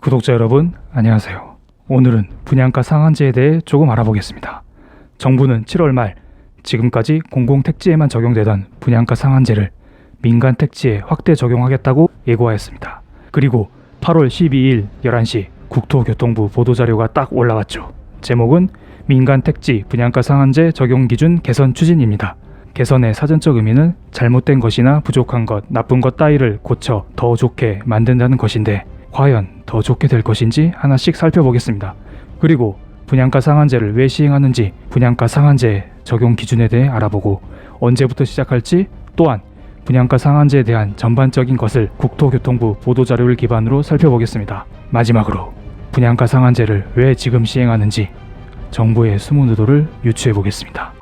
구독자 여러분, 안녕하세요. 오늘은 분양가 상한제에 대해 조금 알아보겠습니다. 정부는 7월 말 지금까지 공공택지에만 적용되던 분양가 상한제를 민간 택지에 확대 적용하겠다고 예고하였습니다. 그리고 8월 12일 11시 국토교통부 보도자료가 딱 올라왔죠. 제목은 민간 택지 분양가 상한제 적용 기준 개선 추진입니다. 개선의 사전적 의미는 잘못된 것이나 부족한 것, 나쁜 것 따위를 고쳐 더 좋게 만든다는 것인데 과연 더 좋게 될 것인지 하나씩 살펴보겠습니다. 그리고 분양가 상한제를 왜 시행하는지, 분양가 상한제 적용 기준에 대해 알아보고 언제부터 시작할지, 또한 분양가 상한제에 대한 전반적인 것을 국토교통부 보도자료를 기반으로 살펴보겠습니다. 마지막으로 분양가 상한제를 왜 지금 시행하는지 정부의 숨은 의도를 유추해 보겠습니다.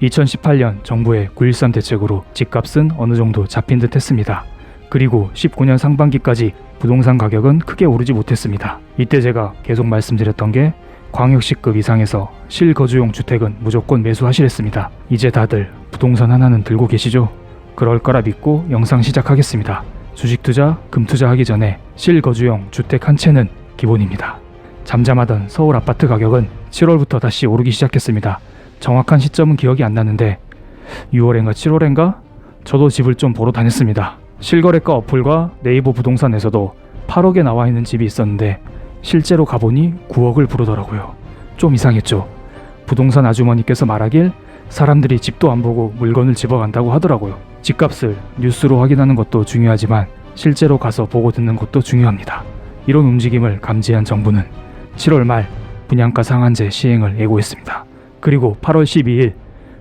2018년 정부의 9.13 대책으로 집값은 어느 정도 잡힌 듯 했습니다. 그리고 19년 상반기까지 부동산 가격은 크게 오르지 못했습니다. 이때 제가 계속 말씀드렸던 게 광역시급 이상에서 실거주용 주택은 무조건 매수하시랬습니다. 이제 다들 부동산 하나는 들고 계시죠? 그럴 거라 믿고 영상 시작하겠습니다. 주식 투자, 금 투자하기 전에 실거주용 주택 한 채는 기본입니다. 잠잠하던 서울 아파트 가격은 7월부터 다시 오르기 시작했습니다. 정확한 시점은 기억이 안 나는데 6월인가 7월인가? 저도 집을 좀 보러 다녔습니다. 실거래가 어플과 네이버 부동산에서도 8억에 나와 있는 집이 있었는데 실제로 가보니 9억을 부르더라고요. 좀 이상했죠. 부동산 아주머니께서 말하길 사람들이 집도 안 보고 물건을 집어간다고 하더라고요. 집값을 뉴스로 확인하는 것도 중요하지만 실제로 가서 보고 듣는 것도 중요합니다. 이런 움직임을 감지한 정부는 7월 말 분양가 상한제 시행을 예고했습니다. 그리고 8월 12일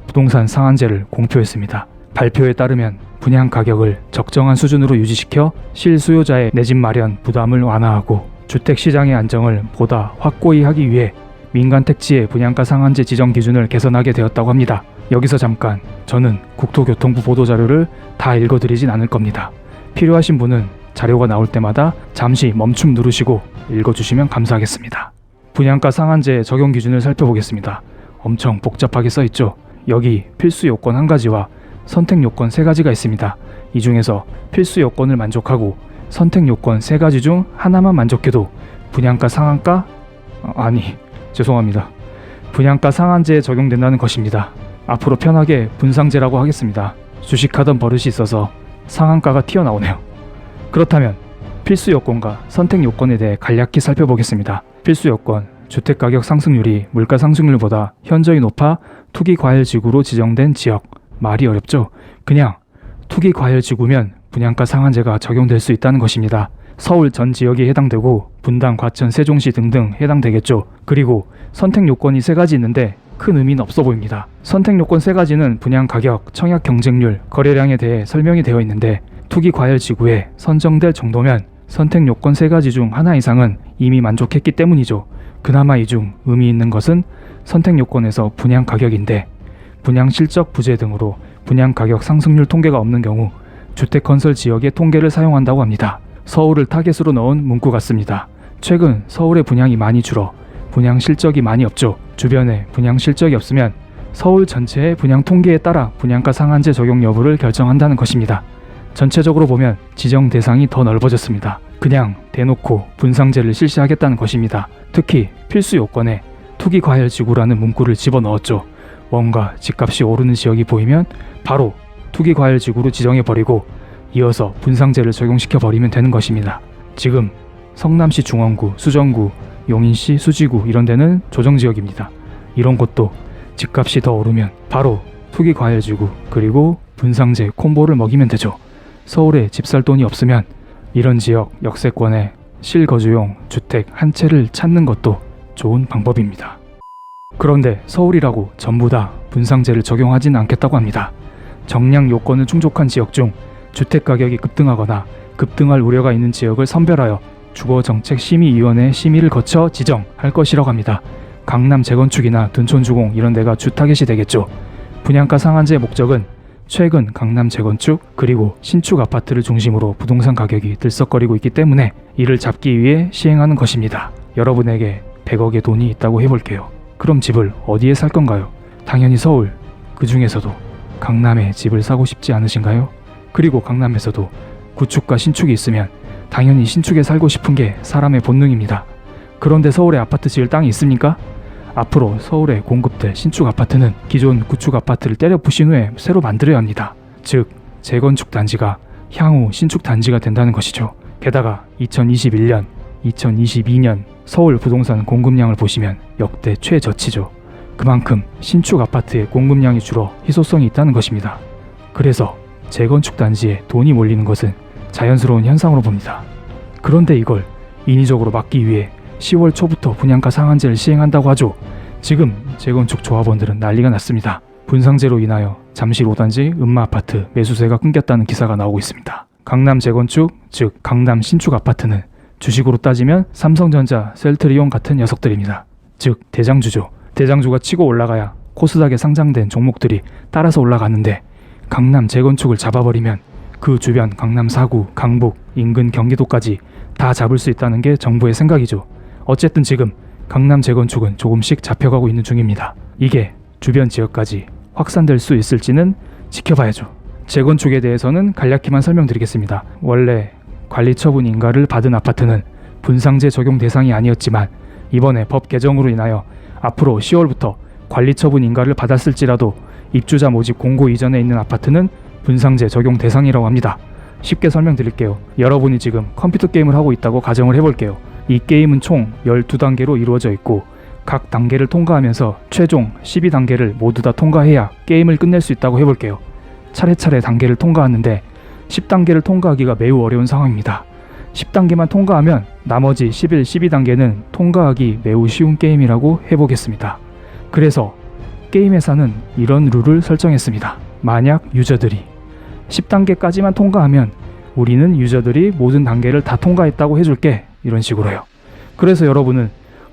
부동산 상한제를 공표했습니다. 발표에 따르면 분양 가격을 적정한 수준으로 유지시켜 실수요자의 내 집 마련 부담을 완화하고 주택시장의 안정을 보다 확고히 하기 위해 민간 택지의 분양가 상한제 지정 기준을 개선하게 되었다고 합니다. 여기서 잠깐, 저는 국토교통부 보도자료를 다 읽어드리진 않을 겁니다. 필요하신 분은 자료가 나올 때마다 잠시 멈춤 누르시고 읽어주시면 감사하겠습니다. 분양가 상한제 적용 기준을 살펴보겠습니다. 엄청 복잡하게 써있죠. 여기 필수 요건 한 가지와 선택 요건 3가지가 있습니다. 이 중에서 필수 요건을 만족하고 선택 요건 3가지 중 하나만 만족해도 분양가 상한가? 죄송합니다. 분양가 상한제에 적용된다는 것입니다. 앞으로 편하게 분상제라고 하겠습니다. 주식하던 버릇이 있어서 상한가가 튀어나오네요. 그렇다면 필수 요건과 선택 요건에 대해 간략히 살펴보겠습니다. 필수 요건, 주택가격 상승률이 물가 상승률보다 현저히 높아 투기과열지구로 지정된 지역. 말이 어렵죠? 그냥 투기과열지구면 분양가 상한제가 적용될 수 있다는 것입니다. 서울 전 지역이 해당되고 분당, 과천, 세종시 등등 해당되겠죠. 그리고 선택 요건이 3가지 있는데 큰 의미는 없어 보입니다. 선택 요건 3가지는 분양 가격, 청약 경쟁률, 거래량에 대해 설명이 되어 있는데 투기과열지구에 선정될 정도면 선택 요건 3가지 중 하나 이상은 이미 만족했기 때문이죠. 그나마 이 중 의미 있는 것은 선택 요건에서 분양 가격인데 분양 실적 부재 등으로 분양 가격 상승률 통계가 없는 경우 주택 건설 지역의 통계를 사용한다고 합니다. 서울을 타겟으로 넣은 문구 같습니다. 최근 서울의 분양이 많이 줄어 분양 실적이 많이 없죠. 주변에 분양 실적이 없으면 서울 전체의 분양 통계에 따라 분양가 상한제 적용 여부를 결정한다는 것입니다. 전체적으로 보면 지정 대상이 더 넓어졌습니다. 그냥 대놓고 분상제를 실시하겠다는 것입니다. 특히 필수 요건에 투기과열지구라는 문구를 집어넣었죠. 뭔가 집값이 오르는 지역이 보이면 바로 투기과열지구로 지정해버리고 이어서 분상제를 적용시켜버리면 되는 것입니다. 지금 성남시 중원구, 수정구, 용인시, 수지구 이런 데는 조정지역입니다. 이런 곳도 집값이 더 오르면 바로 투기과열지구 그리고 분상제 콤보를 먹이면 되죠. 서울에 집 살 돈이 없으면 이런 지역 역세권에 실거주용 주택 한 채를 찾는 것도 좋은 방법입니다. 그런데 서울이라고 전부 다 분상제를 적용하지는 않겠다고 합니다. 정량 요건을 충족한 지역 중 주택가격이 급등하거나 급등할 우려가 있는 지역을 선별하여 주거정책심의위원회 심의를 거쳐 지정할 것이라고 합니다. 강남 재건축이나 둔촌주공 이런 데가 주 타겟이 되겠죠. 분양가 상한제의 목적은 최근 강남 재건축 그리고 신축 아파트를 중심으로 부동산 가격이 들썩거리고 있기 때문에 이를 잡기 위해 시행하는 것입니다. 여러분에게 100억의 돈이 있다고 해볼게요. 그럼 집을 어디에 살 건가요? 당연히 서울, 그 중에서도 강남에 집을 사고 싶지 않으신가요? 그리고 강남에서도 구축과 신축이 있으면 당연히 신축에 살고 싶은 게 사람의 본능입니다. 그런데 서울에 아파트 지을 땅이 있습니까? 앞으로 서울에 공급될 신축 아파트는 기존 구축 아파트를 때려 부신 후에 새로 만들어야 합니다. 즉 재건축 단지가 향후 신축 단지가 된다는 것이죠. 게다가 2021년, 2022년 서울 부동산 공급량을 보시면 역대 최저치죠. 그만큼 신축 아파트의 공급량이 줄어 희소성이 있다는 것입니다. 그래서 재건축 단지에 돈이 몰리는 것은 자연스러운 현상으로 봅니다. 그런데 이걸 인위적으로 막기 위해 10월 초부터 분양가 상한제를 시행한다고 하죠. 지금 재건축 조합원들은 난리가 났습니다. 분상제로 인하여 잠실 5단지 음마아파트 매수세가 끊겼다는 기사가 나오고 있습니다. 강남 재건축, 즉 강남 신축 아파트는 주식으로 따지면 삼성전자, 셀트리온 같은 녀석들입니다. 즉 대장주죠. 대장주가 치고 올라가야 코스닥에 상장된 종목들이 따라서 올라가는데 강남 재건축을 잡아버리면 그 주변 강남 4구, 강북, 인근 경기도까지 다 잡을 수 있다는 게 정부의 생각이죠. 어쨌든 지금 강남 재건축은 조금씩 잡혀가고 있는 중입니다. 이게 주변 지역까지 확산될 수 있을지는 지켜봐야죠. 재건축에 대해서는 간략히만 설명드리겠습니다. 원래 관리처분 인가를 받은 아파트는 분상제 적용 대상이 아니었지만 이번에 법 개정으로 인하여 앞으로 10월부터 관리처분 인가를 받았을지라도 입주자 모집 공고 이전에 있는 아파트는 분상제 적용 대상이라고 합니다. 쉽게 설명드릴게요. 여러분이 지금 컴퓨터 게임을 하고 있다고 가정을 해볼게요. 이 게임은 총 12단계로 이루어져 있고 각 단계를 통과하면서 최종 12단계를 모두 다 통과해야 게임을 끝낼 수 있다고 해볼게요. 차례차례 단계를 통과하는데 10단계를 통과하기가 매우 어려운 상황입니다. 10단계만 통과하면 나머지 11, 12단계는 통과하기 매우 쉬운 게임이라고 해보겠습니다. 그래서 게임 회사는 이런 룰을 설정했습니다. 만약 유저들이 10단계까지만 통과하면 우리는 유저들이 모든 단계를 다 통과했다고 해줄게, 이런 식으로요. 그래서 여러분은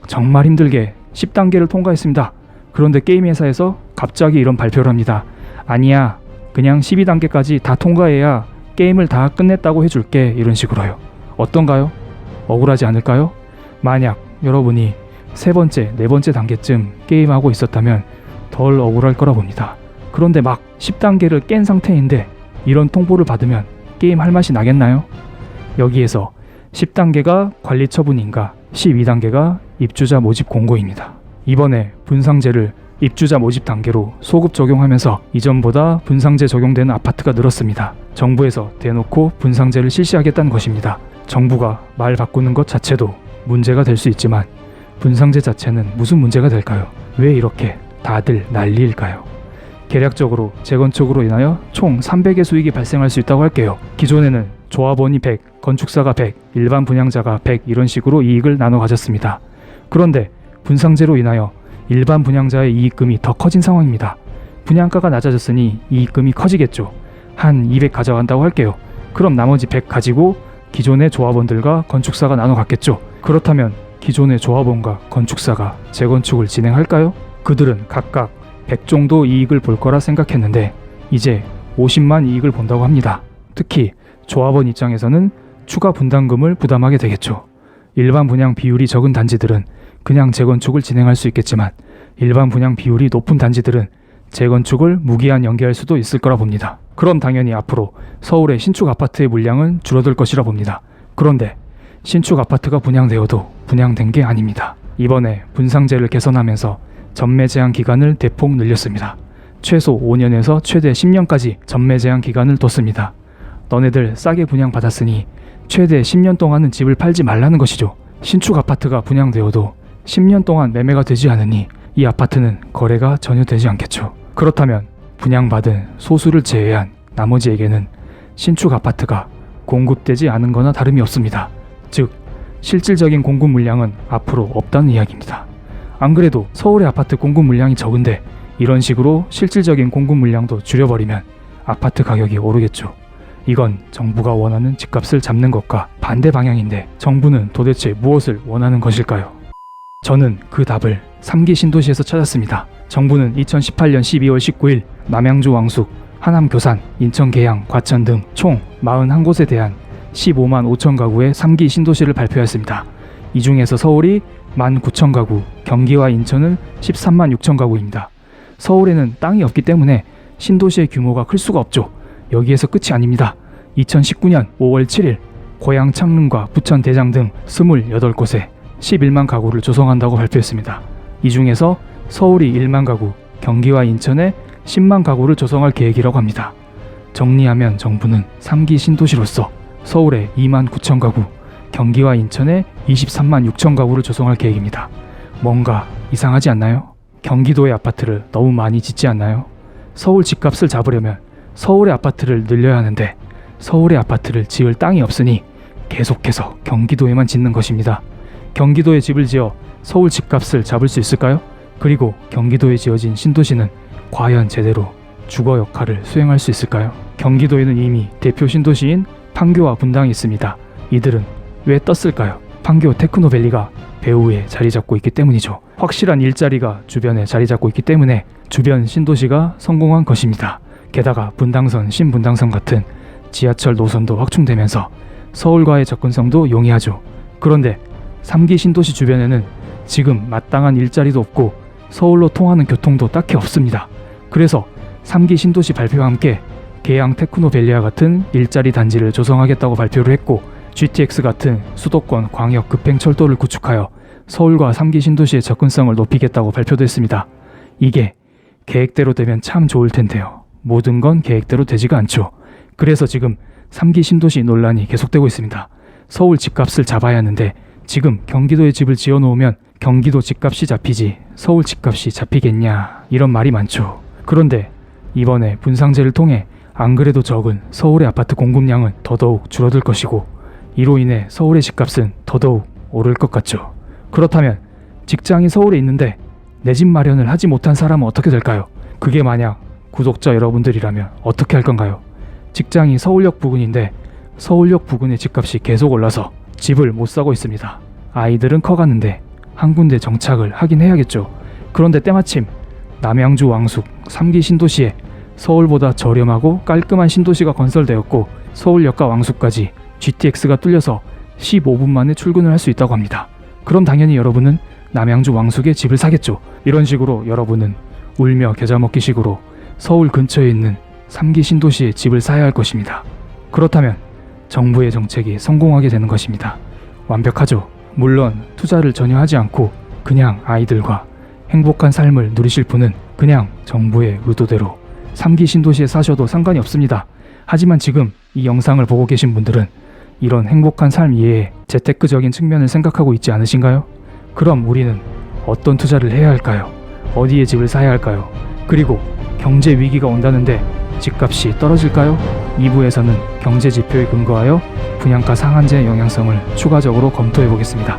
정말 힘들게 10단계를 통과했습니다. 그런데 게임 회사에서 갑자기 이런 발표를 합니다. 아니야, 그냥 12단계까지 다 통과해야 게임을 다 끝냈다고 해줄게, 이런 식으로요. 어떤가요? 억울하지 않을까요? 만약 여러분이 세 번째, 네 번째 단계쯤 게임하고 있었다면 덜 억울할 거라 봅니다. 그런데 막 10단계를 깬 상태인데 이런 통보를 받으면 게임 할 맛이 나겠나요? 여기에서 10단계가 관리처분인가, 12단계가 입주자 모집 공고입니다. 이번에 분상제를 입주자 모집 단계로 소급 적용하면서 이전보다 분상제 적용되는 아파트가 늘었습니다. 정부에서 대놓고 분상제를 실시하겠다는 것입니다. 정부가 말 바꾸는 것 자체도 문제가 될 수 있지만 분상제 자체는 무슨 문제가 될까요? 왜 이렇게 다들 난리일까요? 계략적으로 재건축으로 인하여 총 300의 수익이 발생할 수 있다고 할게요. 기존에는 조합원이 100, 건축사가 100, 일반 분양자가 100 이런 식으로 이익을 나눠 가졌습니다. 그런데 분상제로 인하여 일반 분양자의 이익금이 더 커진 상황입니다. 분양가가 낮아졌으니 이익금이 커지겠죠. 한 200 가져간다고 할게요. 그럼 나머지 100 가지고 기존의 조합원들과 건축사가 나눠 갖겠죠. 그렇다면 기존의 조합원과 건축사가 재건축을 진행할까요? 그들은 각각 100 정도 이익을 볼 거라 생각했는데 이제 50만 이익을 본다고 합니다. 특히 조합원 입장에서는 추가 분담금을 부담하게 되겠죠. 일반 분양 비율이 적은 단지들은 그냥 재건축을 진행할 수 있겠지만 일반 분양 비율이 높은 단지들은 재건축을 무기한 연기할 수도 있을 거라 봅니다. 그럼 당연히 앞으로 서울의 신축 아파트의 물량은 줄어들 것이라 봅니다. 그런데 신축 아파트가 분양되어도 분양된 게 아닙니다. 이번에 분상제를 개선하면서 전매 제한 기간을 대폭 늘렸습니다. 최소 5년에서 최대 10년까지 전매 제한 기간을 뒀습니다. 너네들 싸게 분양받았으니 최대 10년 동안은 집을 팔지 말라는 것이죠. 신축 아파트가 분양되어도 10년 동안 매매가 되지 않으니 이 아파트는 거래가 전혀 되지 않겠죠. 그렇다면 분양받은 소수를 제외한 나머지에게는 신축 아파트가 공급되지 않은 거나 다름이 없습니다. 즉 실질적인 공급 물량은 앞으로 없다는 이야기입니다. 안 그래도 서울의 아파트 공급 물량이 적은데 이런 식으로 실질적인 공급 물량도 줄여버리면 아파트 가격이 오르겠죠. 이건 정부가 원하는 집값을 잡는 것과 반대 방향인데 정부는 도대체 무엇을 원하는 것일까요? 저는 그 답을 3기 신도시에서 찾았습니다. 정부는 2018년 12월 19일 남양주 왕숙, 하남 교산, 인천 계양, 과천 등 총 41곳에 대한 15만 5천 가구의 3기 신도시를 발표했습니다. 이 중에서 서울이 19,000가구, 경기와 인천은 13만 6천 가구입니다. 서울에는 땅이 없기 때문에 신도시의 규모가 클 수가 없죠. 여기에서 끝이 아닙니다. 2019년 5월 7일 고양 창릉과 부천 대장 등 28곳에 11만 가구를 조성한다고 발표했습니다. 이 중에서 서울이 1만 가구, 경기와 인천에 10만 가구를 조성할 계획이라고 합니다. 정리하면 정부는 3기 신도시로서 서울에 2만 9천 가구, 경기와 인천에 23만 6천 가구를 조성할 계획입니다. 뭔가 이상하지 않나요? 경기도의 아파트를 너무 많이 짓지 않나요? 서울 집값을 잡으려면 서울의 아파트를 늘려야 하는데 서울의 아파트를 지을 땅이 없으니 계속해서 경기도에만 짓는 것입니다. 경기도에 집을 지어 서울 집값을 잡을 수 있을까요? 그리고 경기도에 지어진 신도시는 과연 제대로 주거 역할을 수행할 수 있을까요? 경기도에는 이미 대표 신도시인 판교와 분당이 있습니다. 이들은 왜 떴을까요? 판교 테크노밸리가 배후에 자리 잡고 있기 때문이죠. 확실한 일자리가 주변에 자리 잡고 있기 때문에 주변 신도시가 성공한 것입니다. 게다가 분당선, 신분당선 같은 지하철 노선도 확충되면서 서울과의 접근성도 용이하죠. 그런데 3기 신도시 주변에는 지금 마땅한 일자리도 없고 서울로 통하는 교통도 딱히 없습니다. 그래서 3기 신도시 발표와 함께 계양 테크노밸리와 같은 일자리 단지를 조성하겠다고 발표를 했고 GTX 같은 수도권 광역 급행철도를 구축하여 서울과 3기 신도시의 접근성을 높이겠다고 발표도 했습니다. 이게 계획대로 되면 참 좋을 텐데요. 모든 건 계획대로 되지가 않죠. 그래서 지금 3기 신도시 논란이 계속되고 있습니다. 서울 집값을 잡아야 하는데 지금 경기도에 집을 지어놓으면 경기도 집값이 잡히지 서울 집값이 잡히겠냐 이런 말이 많죠. 그런데 이번에 분상제를 통해 안 그래도 적은 서울의 아파트 공급량은 더더욱 줄어들 것이고 이로 인해 서울의 집값은 더더욱 오를 것 같죠. 그렇다면 직장이 서울에 있는데 내 집 마련을 하지 못한 사람은 어떻게 될까요? 그게 만약 구독자 여러분들이라면 어떻게 할 건가요? 직장이 서울역 부근인데 서울역 부근의 집값이 계속 올라서 집을 못 사고 있습니다. 아이들은 커가는데 한 군데 정착을 하긴 해야겠죠. 그런데 때마침 남양주 왕숙 3기 신도시에 서울보다 저렴하고 깔끔한 신도시가 건설되었고 서울역과 왕숙까지 GTX가 뚫려서 15분 만에 출근을 할 수 있다고 합니다. 그럼 당연히 여러분은 남양주 왕숙에 집을 사겠죠. 이런 식으로 여러분은 울며 겨자 먹기 식으로 서울 근처에 있는 3기 신도시에 집을 사야 할 것입니다. 그렇다면 정부의 정책이 성공하게 되는 것입니다. 완벽하죠. 물론 투자를 전혀 하지 않고 그냥 아이들과 행복한 삶을 누리실 분은 그냥 정부의 의도대로 3기 신도시에 사셔도 상관이 없습니다. 하지만 지금 이 영상을 보고 계신 분들은 이런 행복한 삶 이외에 재테크적인 측면을 생각하고 있지 않으신가요? 그럼 우리는 어떤 투자를 해야 할까요? 어디에 집을 사야 할까요? 그리고 경제 위기가 온다는데 집값이 떨어질까요? 2부에서는 경제 지표에 근거하여 분양가 상한제의 영향성을 추가적으로 검토해 보겠습니다.